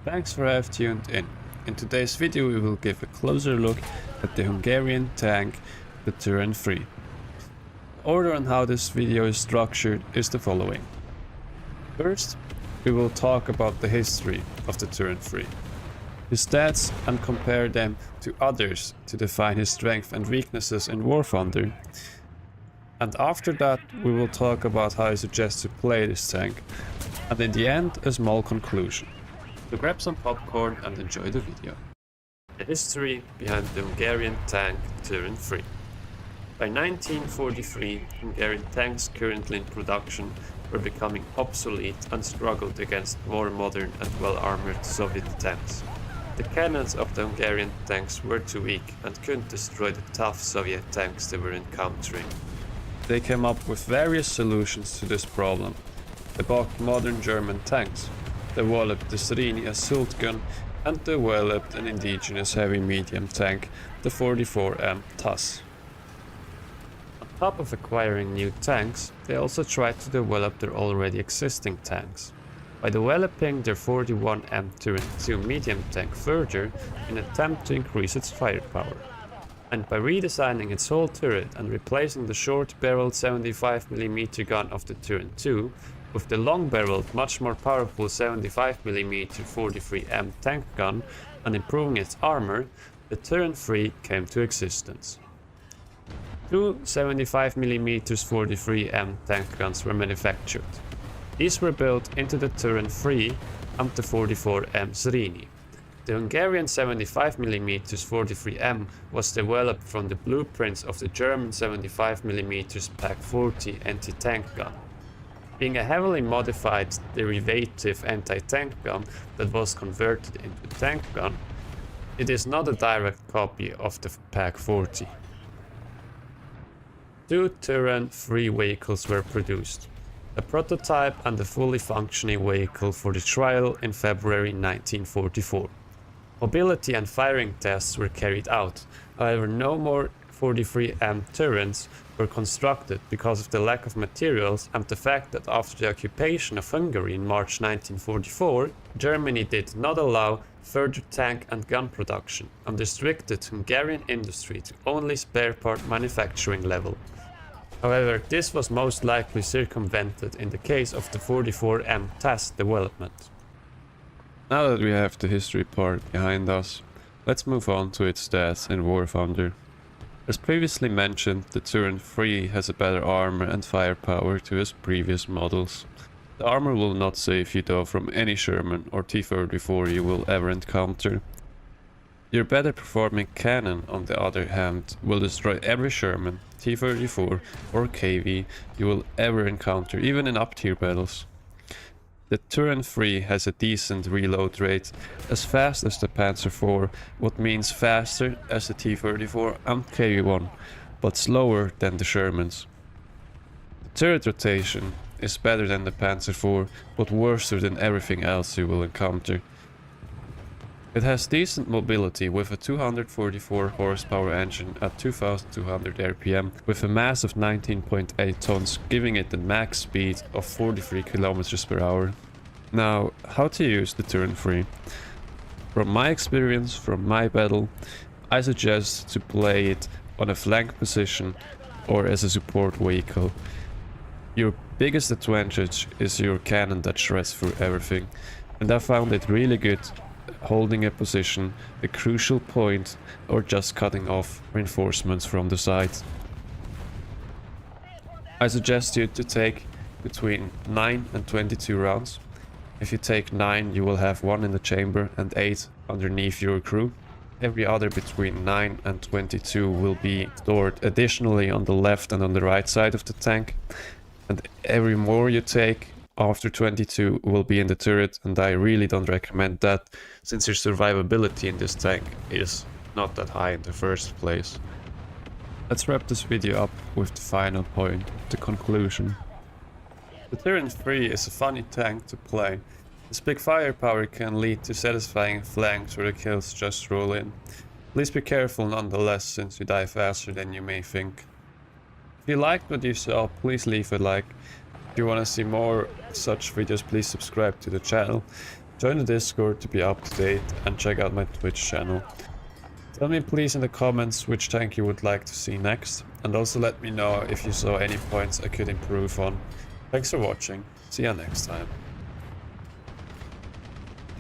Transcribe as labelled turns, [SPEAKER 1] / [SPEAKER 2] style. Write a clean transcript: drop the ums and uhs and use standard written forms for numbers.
[SPEAKER 1] Thanks for having tuned in. In today's video we will give a closer look at the Hungarian tank, the Turan III. The order on how this video is structured is the following. First, we will talk about the history of the Turan III, his stats, and compare them to others to define his strengths and weaknesses in War Thunder. And after that we will talk about how I suggest to play this tank, and in the end a small conclusion. So grab some popcorn and enjoy the video. The history behind the Hungarian tank Turan III. By 1943, Hungarian tanks currently in production were becoming obsolete and struggled against more modern and well-armored Soviet tanks. The cannons of the Hungarian tanks were too weak and couldn't destroy the tough Soviet tanks they were encountering. They came up with various solutions to this problem. They bought modern German tanks, developed the Zrínyi assault gun, and developed an indigenous heavy medium tank, the 44M TASS. On top of acquiring new tanks, they also tried to develop their already existing tanks, by developing their 41M Turan II medium tank further in an attempt to increase its firepower, and by redesigning its whole turret and replacing the short-barreled 75mm gun of the Turan II with the long-barreled, much more powerful 75mm 43M tank gun and improving its armor, the Turan III came to existence. Two 75mm 43M tank guns were manufactured. These were built into the Turan III and the 44M Zrínyi. The Hungarian 75mm 43M was developed from the blueprints of the German 75mm Pak-40 anti-tank gun. Being a heavily modified derivative anti-tank gun that was converted into a tank gun, it is not a direct copy of the Pak-40. Two Turan III vehicles were produced, a prototype and a fully functioning vehicle for the trial in February 1944. Mobility and firing tests were carried out, however no more 43M Turans were constructed because of the lack of materials and the fact that after the occupation of Hungary in March 1944, Germany did not allow further tank and gun production and restricted Hungarian industry to only spare part manufacturing level. However, this was most likely circumvented in the case of the 44M TASS development. Now that we have the history part behind us, let's move on to its stats in War Thunder. As previously mentioned, the Turan III has a better armor and firepower to his previous models. The armor will not save you though from any Sherman or T-34 you will ever encounter. Your better performing cannon, on the other hand, will destroy every Sherman, T-34 or KV you will ever encounter, even in up-tier battles. The Turan III has a decent reload rate, as fast as the Panzer IV, what means faster as the T-34 and KV-1, but slower than the Shermans. The turret rotation is better than the Panzer IV, but worse than everything else you will encounter. It has decent mobility with a 244 horsepower engine at 2200 RPM with a mass of 19.8 tons, giving it the max speed of 43 km per hour. Now, how to use the Turan III? From my experience, from my battle, I suggest to play it on a flank position or as a support vehicle. Your biggest advantage is your cannon that shreds through everything, and I found it really good holding a position, a crucial point, or just cutting off reinforcements from the side. I suggest you to take between 9 and 22 rounds. If you take 9, you will have 1 in the chamber and 8 underneath your crew. Every other between 9 and 22 will be stored additionally on the left and on the right side of the tank. And every more you take after 22 will be in the turret, and I really don't recommend that, since your survivability in this tank is not that high in the first place. Let's wrap this video up with the final point, the conclusion. The Turan III is a funny tank to play. Its big firepower can lead to satisfying flanks where the kills just roll in. Please be careful nonetheless, since you die faster than you may think. If you liked what you saw, please leave a like. If you want to see more such videos, please subscribe to the channel. Join the Discord to be up to date and check out my Twitch channel. Tell me please in the comments which tank you would like to see next, and also let me know if you saw any points I could improve on. Thanks for watching, see ya next time.